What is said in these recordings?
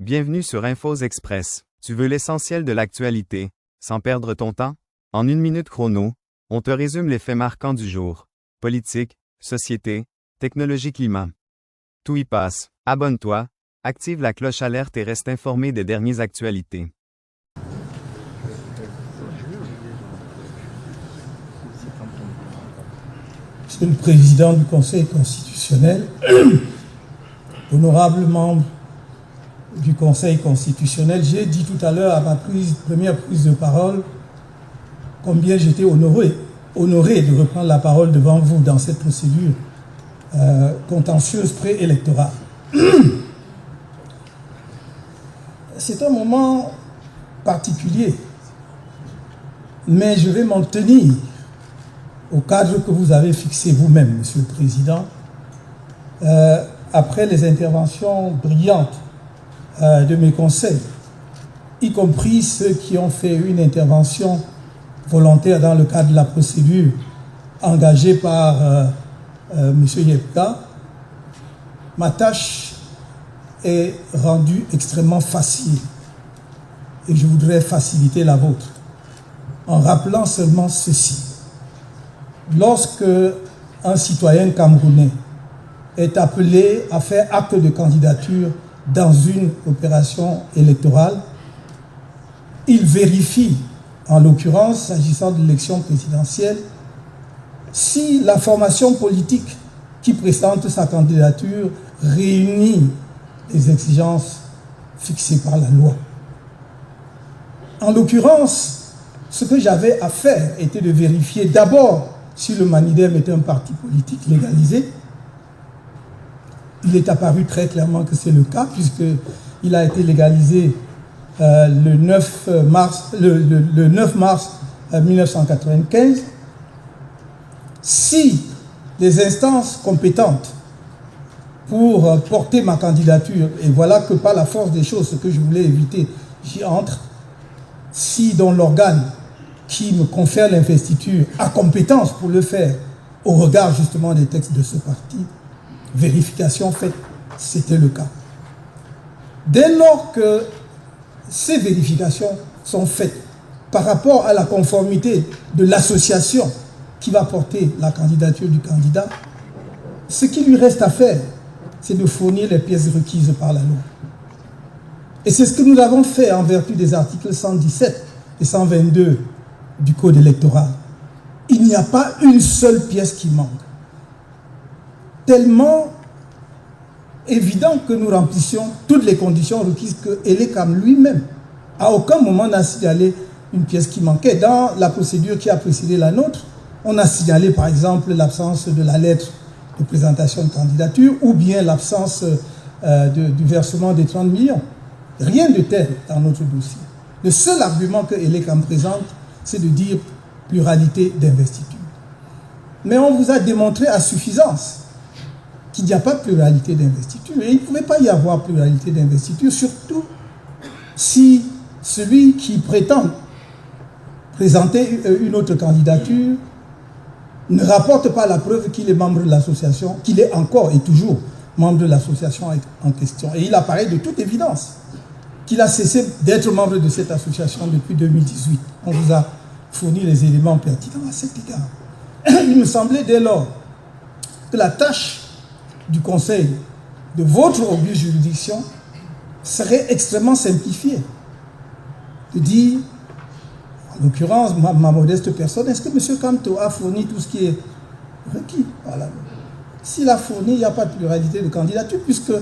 Bienvenue sur Infos Express. Tu veux l'essentiel de l'actualité, sans perdre ton temps? En 1 minute chrono, on te résume les faits marquants du jour. Politique, société, technologie, climat. Tout y passe. Abonne-toi, active la cloche alerte et reste informé des dernières actualités. Monsieur le Président du Conseil constitutionnel, honorable membre du Conseil constitutionnel, j'ai dit tout à l'heure à ma première prise de parole combien j'étais honoré de reprendre la parole devant vous dans cette procédure contentieuse préélectorale. C'est un moment particulier, mais je vais m'en tenir au cadre que vous avez fixé vous-même, Monsieur le Président, après les interventions brillantes de mes conseils, y compris ceux qui ont fait une intervention volontaire dans le cadre de la procédure engagée par M. Yepka, ma tâche est rendue extrêmement facile et je voudrais faciliter la vôtre en rappelant seulement ceci. Lorsque un citoyen camerounais est appelé à faire acte de candidature dans une opération électorale, il vérifie, en l'occurrence, s'agissant de l'élection présidentielle, si la formation politique qui présente sa candidature réunit les exigences fixées par la loi. En l'occurrence, ce que j'avais à faire était de vérifier d'abord si le Manidem est un parti politique légalisé. Il est apparu très clairement que c'est le cas, puisqu'il a été légalisé le 9 mars 1995. Si les instances compétentes pour porter ma candidature, et voilà que par la force des choses, ce que je voulais éviter, j'y entre, si dans l'organe qui me confère l'investiture a compétence pour le faire, au regard justement des textes de ce parti, vérification faite, c'était le cas. Dès lors que ces vérifications sont faites par rapport à la conformité de l'association qui va porter la candidature du candidat, ce qui lui reste à faire, c'est de fournir les pièces requises par la loi. Et c'est ce que nous avons fait en vertu des articles 117 et 122 du Code électoral. Il n'y a pas une seule pièce qui manque. Tellement évident que nous remplissions toutes les conditions requises que Elekam lui-même, à aucun moment n'a signalé une pièce qui manquait. Dans la procédure qui a précédé la nôtre, on a signalé par exemple l'absence de la lettre de présentation de candidature ou bien l'absence du versement des 30 millions. Rien de tel dans notre dossier. Le seul argument que Elekam présente, c'est de dire pluralité d'investiture. Mais on vous a démontré à suffisance qu'il n'y a pas de pluralité d'investiture. Et il ne pouvait pas y avoir pluralité d'investiture, surtout si celui qui prétend présenter une autre candidature ne rapporte pas la preuve qu'il est membre de l'association, qu'il est encore et toujours membre de l'association en question. Et il apparaît de toute évidence qu'il a cessé d'être membre de cette association depuis 2018. On vous a fourni les éléments pertinents à cet égard. Il me semblait dès lors que la tâche du Conseil de votre oblige juridiction serait extrêmement simplifiée. De dire, en l'occurrence, ma modeste personne, est-ce que M. Kamto a fourni tout ce qui est requis par la loi? S'il a fourni, il n'y a pas de pluralité de candidature, puisque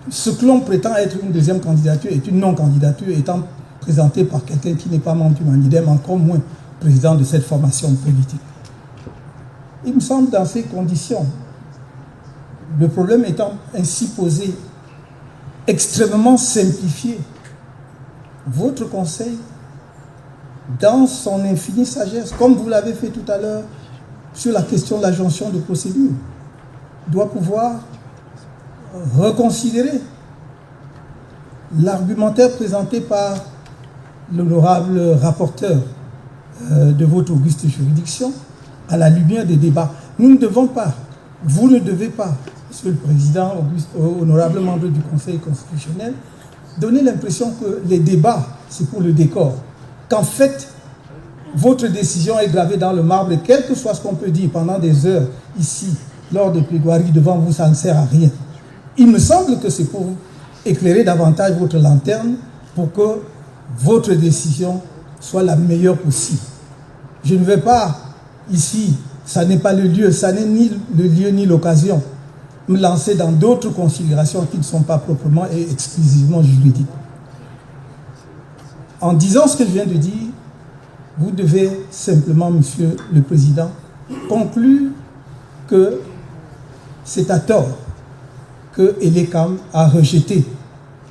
ce que l'on prétend être une deuxième candidature est une non-candidature étant présentée par quelqu'un qui n'est pas membre du Manidem, encore moins président de cette formation politique. Il me semble dans ces conditions, le problème étant ainsi posé, extrêmement simplifié, votre Conseil, dans son infinie sagesse, comme vous l'avez fait tout à l'heure sur la question de la jonction de procédure, doit pouvoir reconsidérer l'argumentaire présenté par l'honorable rapporteur de votre auguste juridiction à la lumière des débats. Nous ne devons pas, vous ne devez pas, Monsieur le Président, honorable membre du Conseil constitutionnel, donner l'impression que les débats, c'est pour le décor. Qu'en fait, votre décision est gravée dans le marbre et quel que soit ce qu'on peut dire pendant des heures ici, lors des plaidoiries devant vous, ça ne sert à rien. Il me semble que c'est pour éclairer davantage votre lanterne pour que votre décision soit la meilleure possible. Je ne vais pas ici, ça n'est pas le lieu, ça n'est ni le lieu ni l'occasion, me lancer dans d'autres considérations qui ne sont pas proprement et exclusivement juridiques. En disant ce que je viens de dire, vous devez simplement, Monsieur le Président, conclure que c'est à tort que ELECAM a rejeté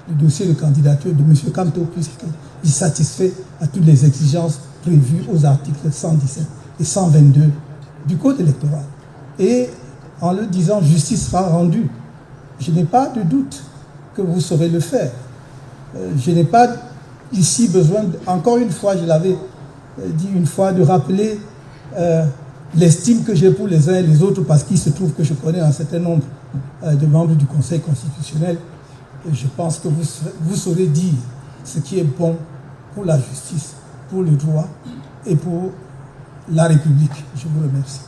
le dossier de candidature de M. Kamto puisqu'il satisfait à toutes les exigences prévues aux articles 117 et 122 du Code électoral. Et en le disant, justice sera rendue. Je n'ai pas de doute que vous saurez le faire. Je n'ai pas ici besoin, encore une fois, je l'avais dit une fois, de rappeler l'estime que j'ai pour les uns et les autres parce qu'il se trouve que je connais un certain nombre de membres du Conseil constitutionnel. Et je pense que vous saurez dire ce qui est bon pour la justice, pour le droit et pour la République. Je vous remercie.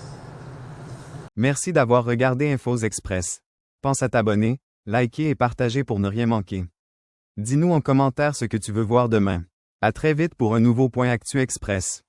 Merci d'avoir regardé Infos Express. Pense à t'abonner, liker et partager pour ne rien manquer. Dis-nous en commentaire ce que tu veux voir demain. À très vite pour un nouveau Point Actu Express.